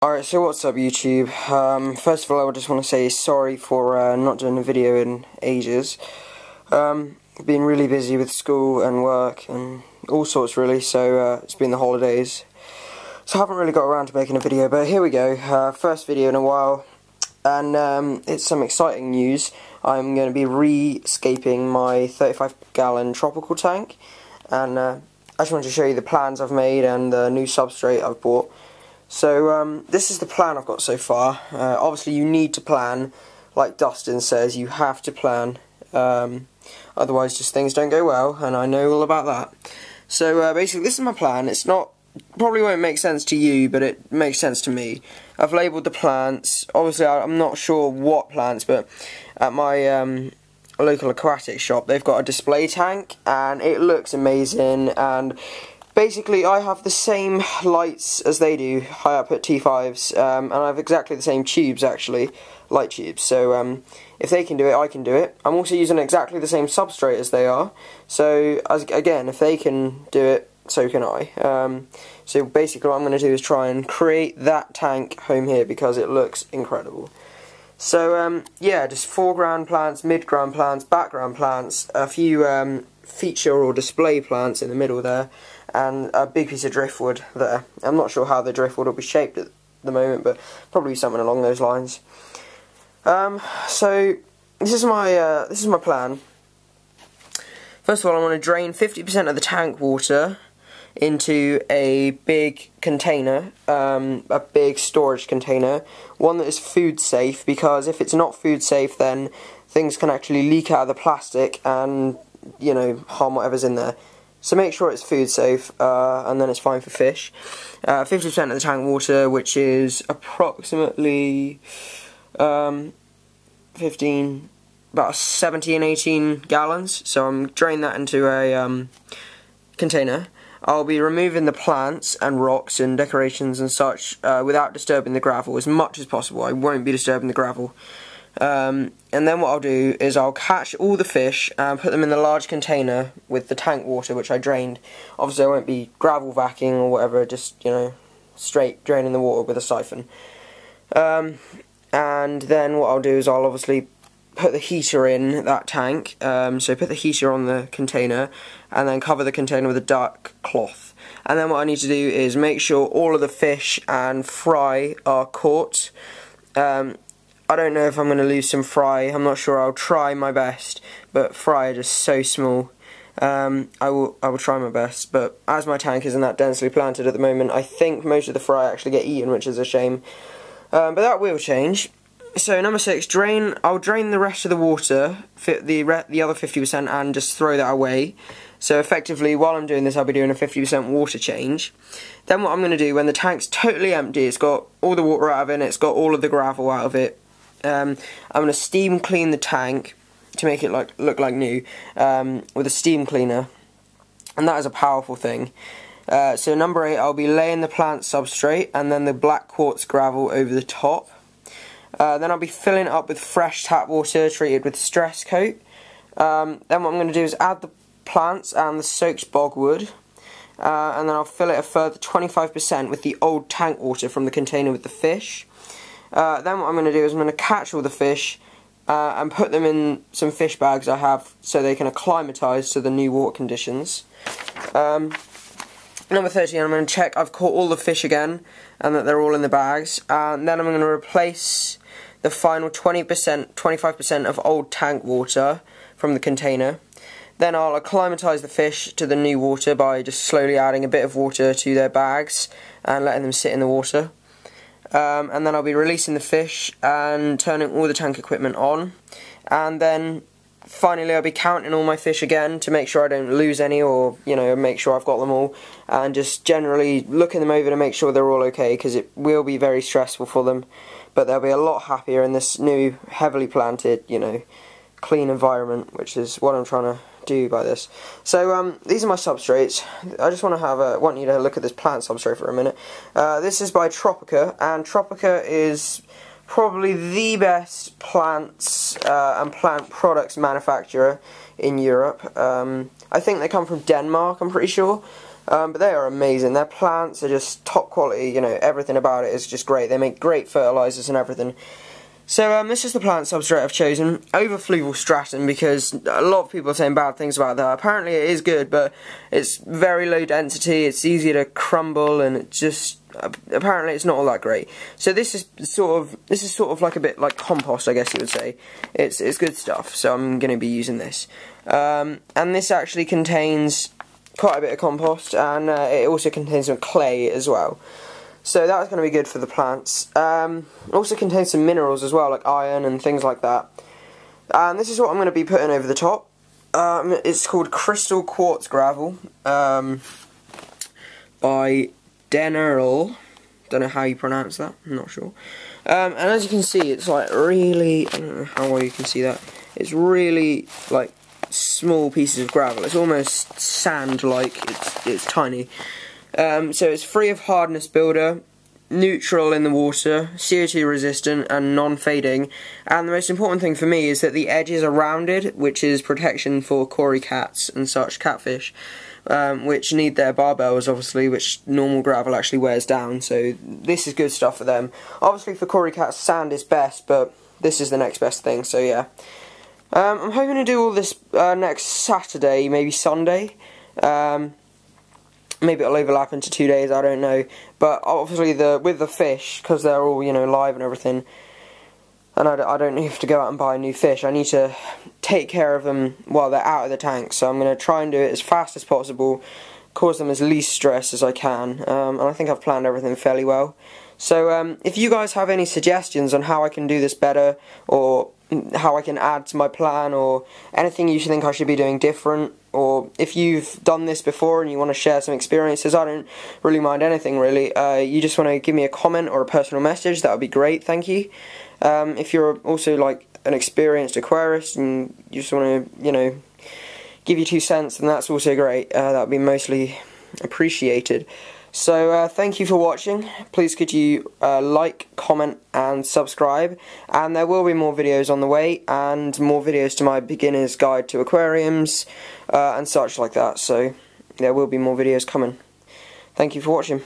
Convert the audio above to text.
Alright, so what's up YouTube? First of all, I just want to say sorry for not doing a video in ages. Been really busy with school and work and all sorts really, so it's been the holidays. So I haven't really got around to making a video, but here we go. First video in a while, and it's some exciting news. I'm going to be re-scaping my 35-gallon tropical tank, and I just wanted to show you the plans I've made and the new substrate I've bought. So this is the plan I've got so far. Obviously you need to plan, like Dustin says, you have to plan, otherwise just things don't go well, and I know all about that. So basically this is my plan. It's not, probably won't make sense to you, but it makes sense to me. I've labelled the plants. Obviously I'm not sure what plants, but at my local aquatic shop they've got a display tank and it looks amazing, and basically, I have the same lights as they do, high output T5s, and I have exactly the same tubes actually, light tubes, so if they can do it, I can do it. I'm also using exactly the same substrate as they are, so again, if they can do it, so can I. So basically what I'm going to do is try and create that tank home here because it looks incredible. So yeah, just foreground plants, midground plants, background plants, a few feature or display plants in the middle there, and a big piece of driftwood there. I'm not sure how the driftwood will be shaped at the moment, but probably something along those lines. So this is my plan. First of all, I want to drain 50% of the tank water into a big container, a big storage container, one that is food safe, because if it's not food safe then things can actually leak out of the plastic and, you know, harm whatever's in there. So make sure it's food safe, and then it's fine for fish. 50% of the tank water, which is approximately about 17 and 18 gallons. So I'm draining that into a container. I'll be removing the plants and rocks and decorations and such without disturbing the gravel as much as possible. I won't be disturbing the gravel. And then what I'll do is I'll catch all the fish and put them in the large container with the tank water which I drained. Obviously I won't be gravel vacuuming or whatever, just, you know, straight draining the water with a siphon. And then what I'll do is I'll obviously put the heater in that tank, so put the heater on the container and then cover the container with a dark cloth. And then what I need to do is make sure all of the fish and fry are caught. I don't know if I'm going to lose some fry, I'm not sure, I'll try my best, but fry are just so small. I will try my best, but as my tank isn't that densely planted at the moment, I think most of the fry actually get eaten, which is a shame. But that will change. So number 6, I'll drain the rest of the water, the other 50%, and just throw that away. So effectively, while I'm doing this, I'll be doing a 50% water change. Then what I'm going to do, when the tank's totally empty, it's got all the water out of it, and it's got all of the gravel out of it, I'm going to steam clean the tank to make it look like new, with a steam cleaner, and that is a powerful thing. So number 8, I'll be laying the plant substrate and then the black quartz gravel over the top. Then I'll be filling it up with fresh tap water treated with stress coat. Then what I'm going to do is add the plants and the soaked bogwood, and then I'll fill it a further 25% with the old tank water from the container with the fish. Then what I'm going to do is I'm going to catch all the fish and put them in some fish bags I have so they can acclimatise to the new water conditions. Number 13, I'm going to check I've caught all the fish again and that they're all in the bags, and then I'm going to replace the final 25% of old tank water from the container. Then I'll acclimatise the fish to the new water by just slowly adding a bit of water to their bags and letting them sit in the water. And then I'll be releasing the fish and turning all the tank equipment on, and then finally I'll be counting all my fish again to make sure I don't lose any, or, you know, make sure I've got them all, and just generally looking them over to make sure they're all okay, because it will be very stressful for them, but they'll be a lot happier in this new heavily planted, you know, clean environment, which is what I'm trying to do by this. So these are my substrates. I just want you to look at this plant substrate for a minute. This is by Tropica, and Tropica is probably the best plants and plant products manufacturer in Europe. I think they come from Denmark, I'm pretty sure. But they are amazing. Their plants are just top quality, you know, everything about it is just great. They make great fertilizers and everything. So this is the plant substrate I've chosen, over fluval stratum, because a lot of people are saying bad things about that. Apparently it is good, but it's very low density, it's easy to crumble, and it just apparently it's not all that great. So this is sort of like a bit like compost, I guess you would say. It's good stuff, so I'm going to be using this. And this actually contains quite a bit of compost, and it also contains some clay as well. So that's going to be good for the plants. Also contains some minerals as well, like iron and things like that. And this is what I'm going to be putting over the top. It's called Crystal Quartz Gravel by Denerl. Don't know how you pronounce that, I'm not sure. And as you can see, it's like really, I don't know how well you can see that. It's really like small pieces of gravel. It's almost sand-like. It's tiny. So it's free of hardness builder, neutral in the water, CO2 resistant and non-fading, and the most important thing for me is that the edges are rounded, which is protection for cory cats and such, catfish, which need their barbels obviously, which normal gravel actually wears down, so this is good stuff for them. Obviously for cory cats sand is best, but this is the next best thing, so yeah. I'm hoping to do all this next Saturday, maybe Sunday. Maybe it'll overlap into 2 days, I don't know. But obviously with the fish, because they're all, you know, live and everything, and I don't have to go out and buy new fish. I need to take care of them while they're out of the tank. So I'm going to try and do it as fast as possible, cause them as least stress as I can. And I think I've planned everything fairly well. So if you guys have any suggestions on how I can do this better, or how I can add to my plan, or anything you think I should be doing different, or if you've done this before and you want to share some experiences, I don't really mind anything really. You just want to give me a comment or a personal message, that would be great, thank you. If you're also like an experienced aquarist and you just want to, you know, give your 2 cents, then that's also great. That would be mostly appreciated. So thank you for watching. Please could you like, comment and subscribe, and there will be more videos on the way, and more videos to my beginner's guide to aquariums and such like that, so there will be more videos coming. Thank you for watching.